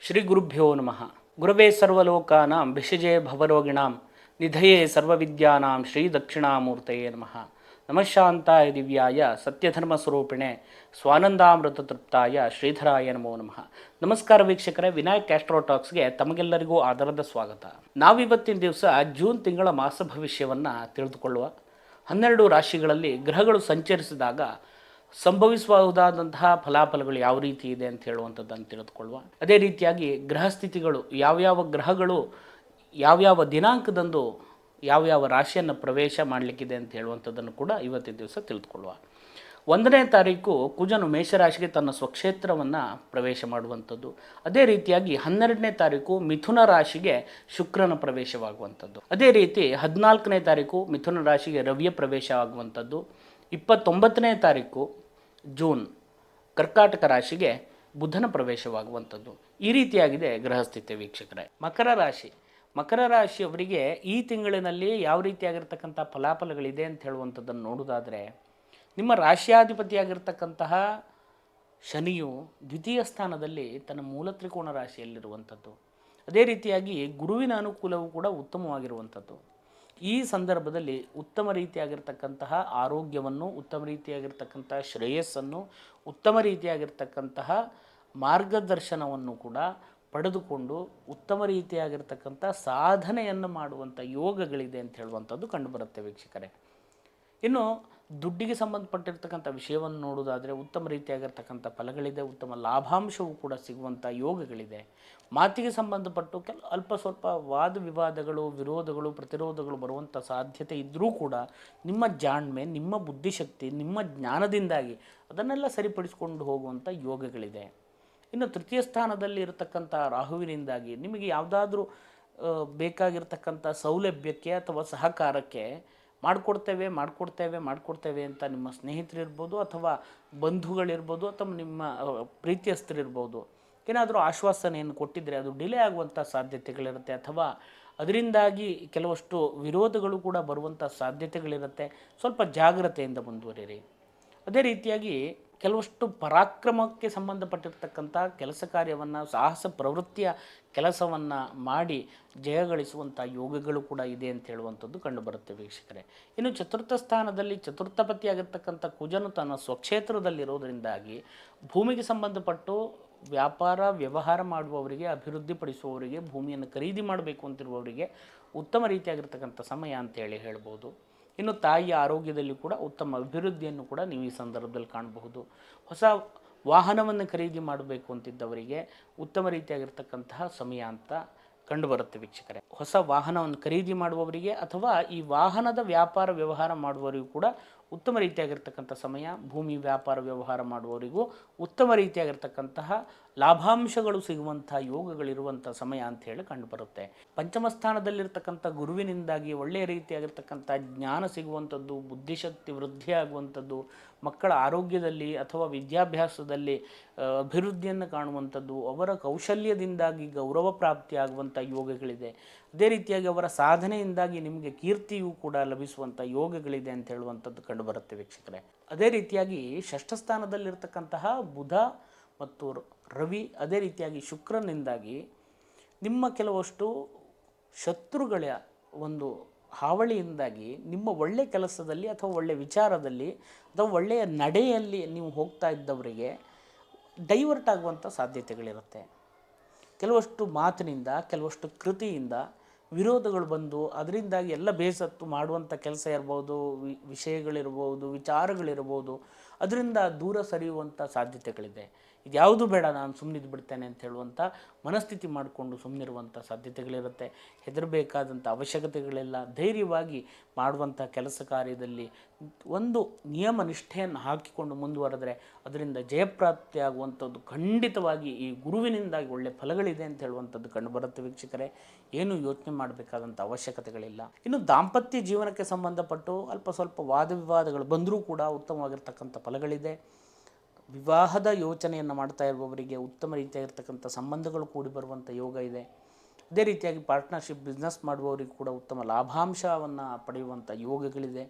ಶ್ರೀ ಗುರುಭ್ಯೋ ನಮಃ. ಗುರವೇ ಸರ್ವಲೋಕಾನಾಂ ಭಿಷಜೇ ಭವರೋಗಿಣಾಂ ನಿಧಯೇ ಸರ್ವವಿದ್ಯಾನಾಂ ಶ್ರೀ ದಕ್ಷಿಣಾಮೂರ್ತಯೇ ನಮಃ. ನಮಃಶಾಂತಾಯ ದಿವ್ಯಾಯ ಸತ್ಯಧರ್ಮ ಸ್ವರೂಪಿಣೆ ಸ್ವಾನಂದಾಮೃತ ತೃಪ್ತಾಯ ಶ್ರೀಧರಾಯ ನಮೋ ನಮಃ. ನಮಸ್ಕಾರ ವೀಕ್ಷಕರೇ, ವಿನಾಯಕ್ ಆಸ್ಟ್ರೋಟಾಕ್ಸ್ಗೆ ತಮಗೆಲ್ಲರಿಗೂ ಆದರದ ಸ್ವಾಗತ. ನಾವಿವತ್ತಿನ ದಿವಸ ಜೂನ್ ತಿಂಗಳ ಮಾಸ ಭವಿಷ್ಯವನ್ನು ತಿಳಿದುಕೊಳ್ಳುವ. 12 ರಾಶಿಗಳಲ್ಲಿ ಗ್ರಹಗಳು ಸಂಚರಿಸಿದಾಗ ಸಂಭವಿಸಬಹುದಾದಂತಹ ಫಲಾಫಲಗಳು ಯಾವ ರೀತಿ ಇದೆ ಅಂತ ಹೇಳುವಂಥದ್ದನ್ನು ತಿಳಿದುಕೊಳ್ಳುವ. ಅದೇ ರೀತಿಯಾಗಿ ಗ್ರಹಸ್ಥಿತಿಗಳು ಯಾವ್ಯಾವ ಗ್ರಹಗಳು ಯಾವ್ಯಾವ ದಿನಾಂಕದಂದು ಯಾವ್ಯಾವ ರಾಶಿಯನ್ನು ಪ್ರವೇಶ ಮಾಡಲಿಕ್ಕಿದೆ ಅಂತ ಹೇಳುವಂಥದ್ದನ್ನು ಕೂಡ ಇವತ್ತಿನ ದಿವಸ ತಿಳಿದುಕೊಳ್ಳುವ. 1ನೇ ತಾರೀಕು ಕುಜನು ಮೇಷರಾಶಿಗೆ ತನ್ನ ಸ್ವಕ್ಷೇತ್ರವನ್ನು ಪ್ರವೇಶ ಮಾಡುವಂಥದ್ದು. ಅದೇ ರೀತಿಯಾಗಿ 12ನೇ ತಾರೀಕು ಮಿಥುನ ರಾಶಿಗೆ ಶುಕ್ರನ ಪ್ರವೇಶವಾಗುವಂಥದ್ದು. ಅದೇ ರೀತಿ 14ನೇ ತಾರೀಕು ಮಿಥುನ ರಾಶಿಗೆ ರವಿಯ ಪ್ರವೇಶ ಆಗುವಂಥದ್ದು. 29ನೇ ತಾರೀಕು ಜೂನ್ ಕರ್ಕಾಟಕ ರಾಶಿಗೆ ಬುಧನ ಪ್ರವೇಶವಾಗುವಂಥದ್ದು. ಈ ರೀತಿಯಾಗಿದೆ ಗ್ರಹಸ್ಥಿತಿ ವೀಕ್ಷಕರೇ. ಮಕರ ರಾಶಿಯವರಿಗೆ ಈ ತಿಂಗಳಿನಲ್ಲಿ ಯಾವ ರೀತಿಯಾಗಿರ್ತಕ್ಕಂಥ ಫಲಾಫಲಗಳಿದೆ ಅಂತ ಹೇಳುವಂಥದ್ದನ್ನು ನೋಡೋದಾದರೆ, ನಿಮ್ಮ ರಾಶಿಯಾಧಿಪತಿಯಾಗಿರ್ತಕ್ಕಂತಹ ಶನಿಯು ದ್ವಿತೀಯ ಸ್ಥಾನದಲ್ಲಿ ತನ್ನ ಮೂಲ ತ್ರಿಕೋಣ ರಾಶಿಯಲ್ಲಿರುವಂಥದ್ದು. ಅದೇ ರೀತಿಯಾಗಿ ಗುರುವಿನ ಅನುಕೂಲವೂ ಕೂಡ ಉತ್ತಮವಾಗಿರುವಂಥದ್ದು. ಈ ಸಂದರ್ಭದಲ್ಲಿ ಉತ್ತಮ ರೀತಿಯಾಗಿರ್ತಕ್ಕಂತಹ ಆರೋಗ್ಯವನ್ನು, ಉತ್ತಮ ರೀತಿಯಾಗಿರ್ತಕ್ಕಂತಹ ಶ್ರೇಯಸ್ಸನ್ನು, ಉತ್ತಮ ರೀತಿಯಾಗಿರ್ತಕ್ಕಂತಹ ಮಾರ್ಗದರ್ಶನವನ್ನು ಕೂಡ ಪಡೆದುಕೊಂಡು ಉತ್ತಮ ರೀತಿಯಾಗಿರ್ತಕ್ಕಂಥ ಸಾಧನೆಯನ್ನು ಮಾಡುವಂಥ ಯೋಗಗಳಿದೆ ಅಂತ ಹೇಳುವಂಥದ್ದು ಕಂಡುಬರುತ್ತೆ ವೀಕ್ಷಕರೇ. ಇನ್ನು ದುಡ್ಡಿಗೆ ಸಂಬಂಧಪಟ್ಟಿರ್ತಕ್ಕಂಥ ವಿಷಯವನ್ನು ನೋಡೋದಾದರೆ ಉತ್ತಮ ರೀತಿಯಾಗಿರ್ತಕ್ಕಂಥ ಫಲಗಳಿದೆ, ಉತ್ತಮ ಲಾಭಾಂಶವೂ ಕೂಡ ಸಿಗುವಂಥ ಯೋಗಗಳಿದೆ. ಮಾತಿಗೆ ಸಂಬಂಧಪಟ್ಟು ಅಲ್ಪ ಸ್ವಲ್ಪ ವಾದ ವಿವಾದಗಳು, ವಿರೋಧಗಳು, ಪ್ರತಿರೋಧಗಳು ಬರುವಂಥ ಸಾಧ್ಯತೆ ಇದ್ದರೂ ಕೂಡ ನಿಮ್ಮ ಜಾಣ್ಮೆ, ನಿಮ್ಮ ಬುದ್ಧಿಶಕ್ತಿ, ನಿಮ್ಮ ಜ್ಞಾನದಿಂದಾಗಿ ಅದನ್ನೆಲ್ಲ ಸರಿಪಡಿಸಿಕೊಂಡು ಹೋಗುವಂಥ ಯೋಗಗಳಿದೆ. ಇನ್ನು ತೃತೀಯ ಸ್ಥಾನದಲ್ಲಿ ಇರತಕ್ಕಂಥ ರಾಹುವಿನಿಂದಾಗಿ ನಿಮಗೆ ಯಾವುದಾದ್ರೂ ಬೇಕಾಗಿರ್ತಕ್ಕಂಥ ಸೌಲಭ್ಯಕ್ಕೆ ಅಥವಾ ಸಹಕಾರಕ್ಕೆ ಮಾಡಿಕೊಡ್ತೇವೆ ಅಂತ ನಿಮ್ಮ ಸ್ನೇಹಿತರಿರ್ಬೋದು, ಅಥವಾ ಬಂಧುಗಳಿರ್ಬೋದು, ಅಥವಾ ನಿಮ್ಮ ಪ್ರೀತಿಯಸ್ಥರಿರ್ಬೋದು, ಏನಾದರೂ ಆಶ್ವಾಸನೆಯನ್ನು ಕೊಟ್ಟಿದ್ದರೆ ಅದು ಡಿಲೇ ಆಗುವಂಥ ಸಾಧ್ಯತೆಗಳಿರುತ್ತೆ, ಅಥವಾ ಅದರಿಂದಾಗಿ ಕೆಲವಷ್ಟು ವಿರೋಧಗಳು ಕೂಡ ಬರುವಂಥ ಸಾಧ್ಯತೆಗಳಿರುತ್ತೆ. ಸ್ವಲ್ಪ ಜಾಗ್ರತೆಯಿಂದ ಮುಂದುವರಿಯಿರಿ. ಅದೇ ರೀತಿಯಾಗಿ ಕೆಲವಷ್ಟು ಪರಾಕ್ರಮಕ್ಕೆ ಸಂಬಂಧಪಟ್ಟಿರ್ತಕ್ಕಂಥ ಕೆಲಸ ಕಾರ್ಯವನ್ನು, ಸಾಹಸ ಪ್ರವೃತ್ತಿಯ ಕೆಲಸವನ್ನು ಮಾಡಿ ಜಯಗಳಿಸುವಂಥ ಯೋಗಗಳು ಕೂಡ ಇದೆ ಅಂತ ಹೇಳುವಂಥದ್ದು ಕಂಡುಬರುತ್ತೆ ವೀಕ್ಷಕರೇ. ಇನ್ನು ಚತುರ್ಥ ಸ್ಥಾನದಲ್ಲಿ ಚತುರ್ಥಪತಿಯಾಗಿರ್ತಕ್ಕಂಥ ಕುಜನು ತನ್ನ ಸ್ವಕ್ಷೇತ್ರದಲ್ಲಿರೋದರಿಂದಾಗಿ ಭೂಮಿಗೆ ಸಂಬಂಧಪಟ್ಟು ವ್ಯಾಪಾರ ವ್ಯವಹಾರ ಮಾಡುವವರಿಗೆ, ಅಭಿವೃದ್ಧಿಪಡಿಸುವವರಿಗೆ, ಭೂಮಿಯನ್ನು ಖರೀದಿ ಮಾಡಬೇಕು ಅಂತಿರುವವರಿಗೆ ಉತ್ತಮ ರೀತಿಯಾಗಿರ್ತಕ್ಕಂಥ ಸಮಯ ಅಂತೇಳಿ ಹೇಳ್ಬೋದು. ಇನ್ನು ತಾಯಿಯ ಆರೋಗ್ಯದಲ್ಲಿ ಕೂಡ ಉತ್ತಮ ಅಭಿವೃದ್ಧಿಯನ್ನು ಕೂಡ ನೀವು ಈ ಸಂದರ್ಭದಲ್ಲಿ ಕಾಣಬಹುದು. ಹೊಸ ವಾಹನವನ್ನು ಖರೀದಿ ಮಾಡಬೇಕು ಅಂತಿದ್ದವರಿಗೆ ಉತ್ತಮ ರೀತಿಯಾಗಿರ್ತಕ್ಕಂತಹ ಸಮಯ ಅಂತ ಕಂಡುಬರುತ್ತೆ ವೀಕ್ಷಕರೇ. ಹೊಸ ವಾಹನವನ್ನು ಖರೀದಿ ಮಾಡುವವರಿಗೆ ಅಥವಾ ಈ ವಾಹನದ ವ್ಯಾಪಾರ ವ್ಯವಹಾರ ಮಾಡುವವರಿಗೂ ಕೂಡ ಉತ್ತಮ ರೀತಿಯಾಗಿರ್ತಕ್ಕಂಥ ಸಮಯ. ಭೂಮಿ ವ್ಯಾಪಾರ ವ್ಯವಹಾರ ಮಾಡುವವರಿಗೂ ಉತ್ತಮ ರೀತಿಯಾಗಿರ್ತಕ್ಕಂತಹ ಲಾಭಾಂಶಗಳು ಸಿಗುವಂಥ ಯೋಗಗಳಿರುವಂಥ ಸಮಯ ಅಂತ ಹೇಳಿ ಕಂಡುಬರುತ್ತೆ. ಪಂಚಮ ಸ್ಥಾನದಲ್ಲಿರ್ತಕ್ಕಂಥ ಗುರುವಿನಿಂದಾಗಿ ಒಳ್ಳೆಯ ರೀತಿಯಾಗಿರ್ತಕ್ಕಂಥ ಜ್ಞಾನ ಸಿಗುವಂಥದ್ದು, ಬುದ್ಧಿಶಕ್ತಿ ವೃದ್ಧಿಯಾಗುವಂಥದ್ದು, ಮಕ್ಕಳ ಆರೋಗ್ಯದಲ್ಲಿ ಅಥವಾ ವಿದ್ಯಾಭ್ಯಾಸದಲ್ಲಿ ಅಭಿವೃದ್ಧಿಯನ್ನು ಕಾಣುವಂಥದ್ದು, ಅವರ ಕೌಶಲ್ಯದಿಂದಾಗಿ ಗೌರವ ಪ್ರಾಪ್ತಿಯಾಗುವಂಥ ಯೋಗಗಳಿದೆ. ಅದೇ ರೀತಿಯಾಗಿ ಅವರ ಸಾಧನೆಯಿಂದಾಗಿ ನಿಮಗೆ ಕೀರ್ತಿಯೂ ಕೂಡ ಲಭಿಸುವಂಥ ಯೋಗಗಳಿದೆ ಅಂತ ಹೇಳುವಂಥದ್ದು ಕಂಡುಬರುತ್ತೆ ವೀಕ್ಷಕರೇ. ಅದೇ ರೀತಿಯಾಗಿ ಷಷ್ಠ ಸ್ಥಾನದಲ್ಲಿರ್ತಕ್ಕಂತಹ ಬುಧ ಮತ್ತು ರವಿ, ಅದೇ ರೀತಿಯಾಗಿ ಶುಕ್ರನಿಂದಾಗಿ ನಿಮ್ಮ ಕೆಲವಷ್ಟು ಶತ್ರುಗಳ ಒಂದು ಹಾವಳಿಯಿಂದಾಗಿ ನಿಮ್ಮ ಒಳ್ಳೆಯ ಕೆಲಸದಲ್ಲಿ ಅಥವಾ ಒಳ್ಳೆಯ ವಿಚಾರದಲ್ಲಿ ಅಥವಾ ಒಳ್ಳೆಯ ನಡೆಯಲ್ಲಿ ನೀವು ಹೋಗ್ತಾ ಇದ್ದವರಿಗೆ ಡೈವರ್ಟ್ ಆಗುವಂಥ ಸಾಧ್ಯತೆಗಳಿರುತ್ತೆ. ಕೆಲವಷ್ಟು ಮಾತಿನಿಂದ, ಕೆಲವಷ್ಟು ಕೃತಿಯಿಂದ ವಿರೋಧಗಳು ಬಂದು ಅದರಿಂದಾಗಿ ಎಲ್ಲ ಬೇಸತ್ತು ಮಾಡುವಂಥ ಕೆಲಸ ಇರ್ಬೋದು, ವಿಷಯಗಳಿರ್ಬೋದು, ವಿಚಾರಗಳಿರ್ಬೋದು, ಅದರಿಂದ ದೂರ ಸರಿಯುವಂಥ ಸಾಧ್ಯತೆಗಳಿದೆ. ಇದ್ಯಾವುದು ಬೇಡ, ನಾನು ಸುಮ್ಮನಿದ್ದು ಬಿಡ್ತೇನೆ ಅಂತ ಹೇಳುವಂಥ ಮನಸ್ಥಿತಿ ಮಾಡಿಕೊಂಡು ಸುಮ್ಮನಿರುವಂಥ ಸಾಧ್ಯತೆಗಳಿರುತ್ತೆ. ಹೆದರಬೇಕಾದಂಥ ಅವಶ್ಯಕತೆಗಳಿಲ್ಲ. ಧೈರ್ಯವಾಗಿ ಮಾಡುವಂಥ ಕೆಲಸ ಕಾರ್ಯದಲ್ಲಿ ಒಂದು ನಿಯಮ ನಿಷ್ಠೆಯನ್ನು ಹಾಕಿಕೊಂಡು ಮುಂದುವರೆದರೆ ಅದರಿಂದ ಜಯಪ್ರಾಪ್ತಿ ಆಗುವಂಥದ್ದು ಖಂಡಿತವಾಗಿ ಈ ಗುರುವಿನಿಂದಾಗಿ ಒಳ್ಳೆಯ ಫಲಗಳಿದೆ ಅಂತ ಹೇಳುವಂಥದ್ದು ಕಂಡುಬರುತ್ತೆ ವೀಕ್ಷಕರೇ. ಏನು ಯೋಚನೆ ಮಾಡಬೇಕಾದಂಥ ಅವಶ್ಯಕತೆಗಳಿಲ್ಲ. ಇನ್ನು ದಾಂಪತ್ಯ ಜೀವನಕ್ಕೆ ಸಂಬಂಧಪಟ್ಟು ಅಲ್ಪ ಸ್ವಲ್ಪ ವಾದ ವಿವಾದಗಳು ಬಂದರೂ ಕೂಡ ಉತ್ತಮವಾಗಿರ್ತಕ್ಕಂಥ ಫಲಗಳಿದೆ. ವಿವಾಹದ ಯೋಚನೆಯನ್ನು ಮಾಡ್ತಾ ಇರುವವರಿಗೆ ಉತ್ತಮ ರೀತಿಯಾಗಿರ್ತಕ್ಕಂಥ ಸಂಬಂಧಗಳು ಕೂಡಿ ಬರುವಂಥ ಯೋಗ ಇದೆ. ಅದೇ ರೀತಿಯಾಗಿ ಪಾರ್ಟ್ನರ್ಶಿಪ್ ಬಿಸ್ನೆಸ್ ಮಾಡುವವರಿಗೆ ಕೂಡ ಉತ್ತಮ ಲಾಭಾಂಶವನ್ನು ಪಡೆಯುವಂಥ ಯೋಗಗಳಿದೆ.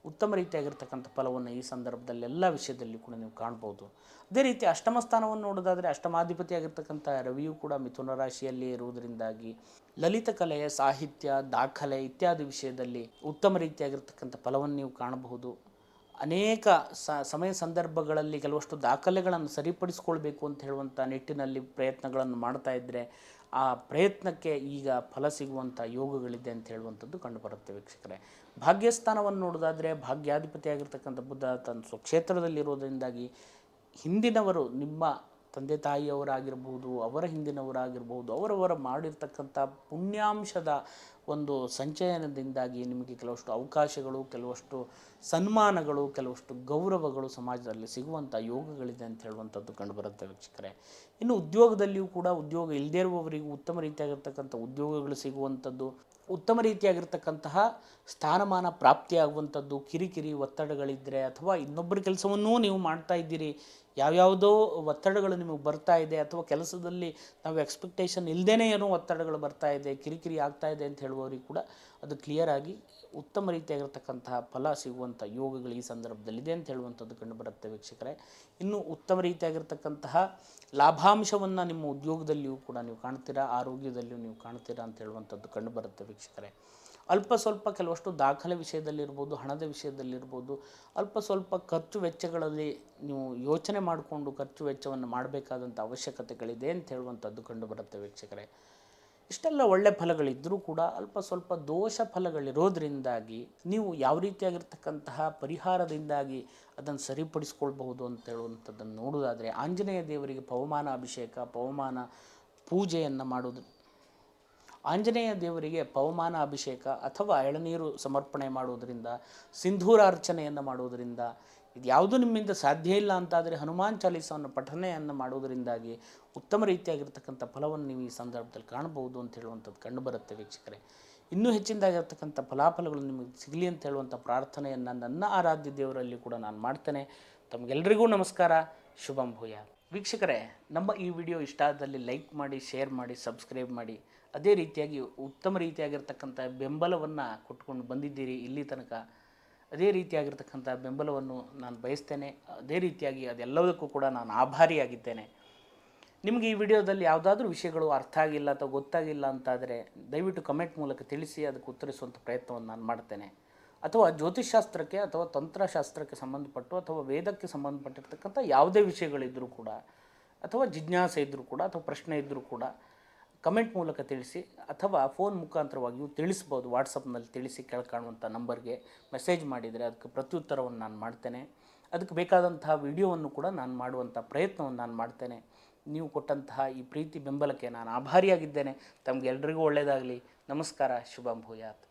ಉತ್ತಮ ರೀತಿಯಾಗಿರ್ತಕ್ಕಂಥ ಫಲವನ್ನು ಈ ಸಂದರ್ಭದಲ್ಲಿ ಎಲ್ಲ ವಿಷಯದಲ್ಲಿ ಕೂಡ ನೀವು ಕಾಣ್ಬೋದು. ಅದೇ ರೀತಿ ಅಷ್ಟಮ ಸ್ಥಾನವನ್ನು ನೋಡೋದಾದರೆ ಅಷ್ಟಮಾಧಿಪತಿಯಾಗಿರ್ತಕ್ಕಂಥ ರವಿಯು ಕೂಡ ಮಿಥುನ ರಾಶಿಯಲ್ಲಿ ಇರುವುದರಿಂದಾಗಿ ಲಲಿತ ಕಲೆ, ಸಾಹಿತ್ಯ, ದಾಖಲೆ ಇತ್ಯಾದಿ ವಿಷಯದಲ್ಲಿ ಉತ್ತಮ ರೀತಿಯಾಗಿರ್ತಕ್ಕಂಥ ಫಲವನ್ನು ನೀವು ಕಾಣಬಹುದು. ಅನೇಕ ಸಮಯ ಸಂದರ್ಭಗಳಲ್ಲಿ ಕೆಲವಷ್ಟು ದಾಖಲೆಗಳನ್ನು ಸರಿಪಡಿಸ್ಕೊಳ್ಬೇಕು ಅಂತ ಹೇಳುವಂಥ ನಿಟ್ಟಿನಲ್ಲಿ ಪ್ರಯತ್ನಗಳನ್ನು ಮಾಡ್ತಾ ಇದ್ದರೆ ಆ ಪ್ರಯತ್ನಕ್ಕೆ ಈಗ ಫಲ ಸಿಗುವಂಥ ಯೋಗಗಳಿದೆ ಅಂತ ಹೇಳುವಂಥದ್ದು ಕಂಡುಬರುತ್ತೆ ವೀಕ್ಷಕರೇ. ಭಾಗ್ಯಸ್ಥಾನವನ್ನು ನೋಡೋದಾದರೆ ಭಾಗ್ಯಾಧಿಪತಿಯಾಗಿರ್ತಕ್ಕಂಥ ಬುದ್ಧ ತನ್ನ ಸ್ವಕ್ಷೇತ್ರದಲ್ಲಿರೋದರಿಂದಾಗಿ ಹಿಂದಿನವರು ನಿಮ್ಮ ತಂದೆ ತಾಯಿಯವರಾಗಿರ್ಬೋದು, ಅವರ ಹಿಂದಿನವರಾಗಿರ್ಬೋದು, ಅವರವರ ಮಾಡಿರ್ತಕ್ಕಂಥ ಪುಣ್ಯಾಂಶದ ಒಂದು ಸಂಚಯನದಿಂದಾಗಿ ನಿಮಗೆ ಕೆಲವಷ್ಟು ಅವಕಾಶಗಳು, ಕೆಲವಷ್ಟು ಸನ್ಮಾನಗಳು, ಕೆಲವಷ್ಟು ಗೌರವಗಳು ಸಮಾಜದಲ್ಲಿ ಸಿಗುವಂಥ ಯೋಗಗಳಿದೆ ಅಂತ ಹೇಳುವಂಥದ್ದು ಕಂಡುಬರುತ್ತೆ ವೀಕ್ಷಕರೇ. ಇನ್ನು ಉದ್ಯೋಗದಲ್ಲಿಯೂ ಕೂಡ ಉದ್ಯೋಗ ಇಲ್ಲದೇ ಇರುವವರಿಗೂ ಉತ್ತಮ ರೀತಿಯಾಗಿರ್ತಕ್ಕಂಥ ಉದ್ಯೋಗಗಳು ಸಿಗುವಂಥದ್ದು, ಉತ್ತಮ ರೀತಿಯಾಗಿರ್ತಕ್ಕಂತಹ ಸ್ಥಾನಮಾನ ಪ್ರಾಪ್ತಿಯಾಗುವಂಥದ್ದು, ಕಿರಿಕಿರಿ ಒತ್ತಡಗಳಿದ್ದರೆ ಅಥವಾ ಇನ್ನೊಬ್ಬರ ಕೆಲಸವನ್ನೂ ನೀವು ಮಾಡ್ತಾ ಇದ್ದೀರಿ, ಯಾವ್ಯಾವುದೋ ಒತ್ತಡಗಳು ನಿಮಗೆ ಬರ್ತಾ ಇದೆ, ಅಥವಾ ಕೆಲಸದಲ್ಲಿ ನಾವು ಎಕ್ಸ್ಪೆಕ್ಟೇಷನ್ ಇಲ್ಲದೇ ಏನೋ ಒತ್ತಡಗಳು ಬರ್ತಾ ಇದೆ, ಕಿರಿಕಿರಿ ಆಗ್ತಾ ಇದೆ ಅಂತ ಹೇಳುವವರಿಗೆ ಕೂಡ ಅದು ಕ್ಲಿಯರ್ ಆಗಿ ಉತ್ತಮ ರೀತಿಯಾಗಿರ್ತಕ್ಕಂತಹ ಫಲ ಸಿಗುವಂಥ ಯೋಗಗಳು ಈ ಸಂದರ್ಭದಲ್ಲಿದೆ ಅಂತ ಹೇಳುವಂಥದ್ದು ಕಂಡುಬರುತ್ತೆ ವೀಕ್ಷಕರೇ. ಇನ್ನು ಉತ್ತಮ ರೀತಿಯಾಗಿರ್ತಕ್ಕಂತಹ ಲಾಭಾಂಶವನ್ನು ನಿಮ್ಮ ಉದ್ಯೋಗದಲ್ಲಿಯೂ ಕೂಡ ನೀವು ಕಾಣ್ತೀರಾ, ಆರೋಗ್ಯದಲ್ಲಿಯೂ ನೀವು ಕಾಣ್ತೀರಾ ಅಂತ ಹೇಳುವಂಥದ್ದು ಕಂಡುಬರುತ್ತೆ ವೀಕ್ಷಕರೇ. ಅಲ್ಪ ಸ್ವಲ್ಪ ಕೆಲವಷ್ಟು ದಾಖಲೆ ವಿಷಯದಲ್ಲಿರ್ಬೋದು, ಹಣದ ವಿಷಯದಲ್ಲಿರ್ಬೋದು, ಅಲ್ಪ ಸ್ವಲ್ಪ ಖರ್ಚು ವೆಚ್ಚಗಳಲ್ಲಿ ನೀವು ಯೋಚನೆ ಮಾಡಿಕೊಂಡು ಖರ್ಚು ವೆಚ್ಚವನ್ನು ಮಾಡಬೇಕಾದಂಥ ಅವಶ್ಯಕತೆಗಳಿದೆ ಅಂತ ಹೇಳುವಂಥದ್ದು ಕಂಡುಬರುತ್ತೆ ವೀಕ್ಷಕರೇ. ಇಷ್ಟೆಲ್ಲ ಒಳ್ಳೆ ಫಲಗಳಿದ್ದರೂ ಕೂಡ ಅಲ್ಪ ಸ್ವಲ್ಪ ದೋಷ ಫಲಗಳಿರೋದ್ರಿಂದಾಗಿ ನೀವು ಯಾವ ರೀತಿಯಾಗಿರ್ತಕ್ಕಂತಹ ಪರಿಹಾರದಿಂದಾಗಿ ಅದನ್ನು ಸರಿಪಡಿಸ್ಕೊಳ್ಬಹುದು ಅಂತ ಹೇಳುವಂಥದ್ದನ್ನು ನೋಡೋದಾದರೆ ಆಂಜನೇಯ ದೇವರಿಗೆ ಪವಮಾನ ಅಭಿಷೇಕ, ಪವಮಾನ ಪೂಜೆಯನ್ನು ಮಾಡೋದು, ಆಂಜನೇಯ ದೇವರಿಗೆ ಪವಮಾನ ಅಭಿಷೇಕ ಅಥವಾ ಎಳನೀರು ಸಮರ್ಪಣೆ ಮಾಡುವುದರಿಂದ, ಸಿಂಧೂರಾರ್ಚನೆಯನ್ನು ಮಾಡುವುದರಿಂದ, ಇದು ಯಾವುದೂ ನಿಮ್ಮಿಂದ ಸಾಧ್ಯ ಇಲ್ಲ ಅಂತಾದರೆ ಹನುಮಾನ್ ಚಾಲೀಸವನ್ನು ಪಠನೆಯನ್ನು ಮಾಡುವುದರಿಂದಾಗಿ ಉತ್ತಮ ರೀತಿಯಾಗಿರ್ತಕ್ಕಂಥ ಫಲವನ್ನು ನೀವು ಈ ಸಂದರ್ಭದಲ್ಲಿ ಕಾಣಬಹುದು ಅಂತ ಹೇಳುವಂಥದ್ದು ಕಂಡುಬರುತ್ತೆ ವೀಕ್ಷಕರೇ. ಇನ್ನೂ ಹೆಚ್ಚಿನದಾಗಿರ್ತಕ್ಕಂಥ ಫಲಾಫಲಗಳು ನಿಮಗೆ ಸಿಗಲಿ ಅಂತ ಹೇಳುವಂಥ ಪ್ರಾರ್ಥನೆಯನ್ನು ನನ್ನ ಆರಾಧ್ಯ ದೇವರಲ್ಲಿ ಕೂಡ ನಾನು ಮಾಡ್ತೇನೆ. ತಮಗೆಲ್ಲರಿಗೂ ನಮಸ್ಕಾರ, ಶುಭಂ ಭೂಯಾತ್. ವೀಕ್ಷಕರೇ, ನಮ್ಮ ಈ ವಿಡಿಯೋ ಇಷ್ಟ ಆದಲ್ಲಿ ಲೈಕ್ ಮಾಡಿ, ಶೇರ್ ಮಾಡಿ, ಸಬ್ಸ್ಕ್ರೈಬ್ ಮಾಡಿ. ಅದೇ ರೀತಿಯಾಗಿ ಉತ್ತಮ ರೀತಿಯಾಗಿರ್ತಕ್ಕಂಥ ಬೆಂಬಲವನ್ನು ಕೊಟ್ಕೊಂಡು ಬಂದಿದ್ದೀರಿ ಇಲ್ಲಿ ತನಕ. ಅದೇ ರೀತಿಯಾಗಿರ್ತಕ್ಕಂಥ ಬೆಂಬಲವನ್ನು ನಾನು ಬಯಸ್ತೇನೆ. ಅದೇ ರೀತಿಯಾಗಿ ಅದೆಲ್ಲದಕ್ಕೂ ಕೂಡ ನಾನು ಆಭಾರಿಯಾಗಿದ್ದೇನೆ. ನಿಮಗೆ ಈ ವಿಡಿಯೋದಲ್ಲಿ ಯಾವುದಾದ್ರೂ ವಿಷಯಗಳು ಅರ್ಥ ಆಗಿಲ್ಲ ಅಥವಾ ಗೊತ್ತಾಗಿಲ್ಲ ಅಂತಾದರೆ ದಯವಿಟ್ಟು ಕಮೆಂಟ್ ಮೂಲಕ ತಿಳಿಸಿ, ಅದಕ್ಕೆ ಉತ್ತರಿಸುವಂಥ ಪ್ರಯತ್ನವನ್ನು ನಾನು ಮಾಡ್ತೇನೆ. ಅಥವಾ ಜ್ಯೋತಿಷ್ಶಾಸ್ತ್ರಕ್ಕೆ ಅಥವಾ ತಂತ್ರಶಾಸ್ತ್ರಕ್ಕೆ ಸಂಬಂಧಪಟ್ಟು ಅಥವಾ ವೇದಕ್ಕೆ ಸಂಬಂಧಪಟ್ಟಿರ್ತಕ್ಕಂಥ ಯಾವುದೇ ವಿಷಯಗಳಿದ್ದರೂ ಕೂಡ, ಅಥವಾ ಜಿಜ್ಞಾಸೆ ಇದ್ದರೂ ಕೂಡ, ಅಥವಾ ಪ್ರಶ್ನೆ ಇದ್ದರೂ ಕೂಡ ಕಮೆಂಟ್ ಮೂಲಕ ತಿಳಿಸಿ, ಅಥವಾ ಫೋನ್ ಮುಖಾಂತರವಾಗಿಯೂ ತಿಳಿಸ್ಬೋದು. ವಾಟ್ಸಪ್ನಲ್ಲಿ ತಿಳಿಸಿ, ಕೆಳಕಾಣುವಂಥ ನಂಬರ್ಗೆ ಮೆಸೇಜ್ ಮಾಡಿದರೆ ಅದಕ್ಕೆ ಪ್ರತ್ಯುತ್ತರವನ್ನು ನಾನು ಮಾಡ್ತೇನೆ. ಅದಕ್ಕೆ ಬೇಕಾದಂತಹ ವಿಡಿಯೋವನ್ನು ಕೂಡ ನಾನು ಮಾಡುವಂಥ ಪ್ರಯತ್ನವನ್ನು ನಾನು ಮಾಡ್ತೇನೆ. ನೀವು ಕೊಟ್ಟಂತಹ ಈ ಪ್ರೀತಿ ಬೆಂಬಲಕ್ಕೆ ನಾನು ಆಭಾರಿಯಾಗಿದ್ದೇನೆ. ತಮಗೆಲ್ಲರಿಗೂ ಒಳ್ಳೆಯದಾಗಲಿ. ನಮಸ್ಕಾರ, ಶುಭಂ ಭೂಯಾತ್.